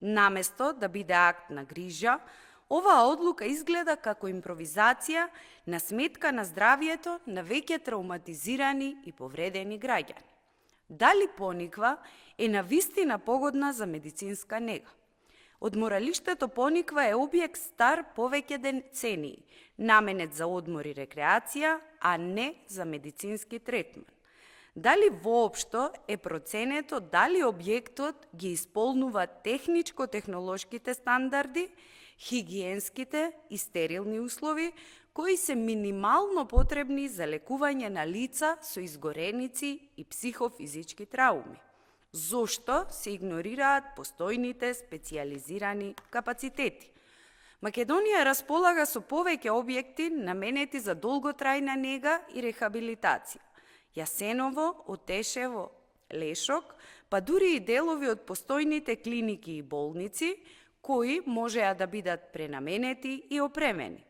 Наместо да биде акт на грижа, оваа одлука изгледа како импровизација на сметка на здравието на веќе травматизирани и повредени граѓани. Дали Пониква е навистина погодна за медицинска нега? Одморалиштето Пониква е објект стар повеќе децении, наменет за одмор и рекреација, а не за медицински третман. Дали воопшто е проценето дали објектот ги исполнува техничко-технолошките стандарди, хигиенските и стерилни услови, кои се минимално потребни за лекување на лица со изгореници и психофизички трауми. Зошто се игнорираат постојните специјализирани капацитети? Македонија располага со повеќе објекти наменети за долготрајна нега и рехабилитација. Јасеново, Отешево, Лешок, па дури и делови од постојните клиники и болници, кои можеа да бидат пренаменети и опремени.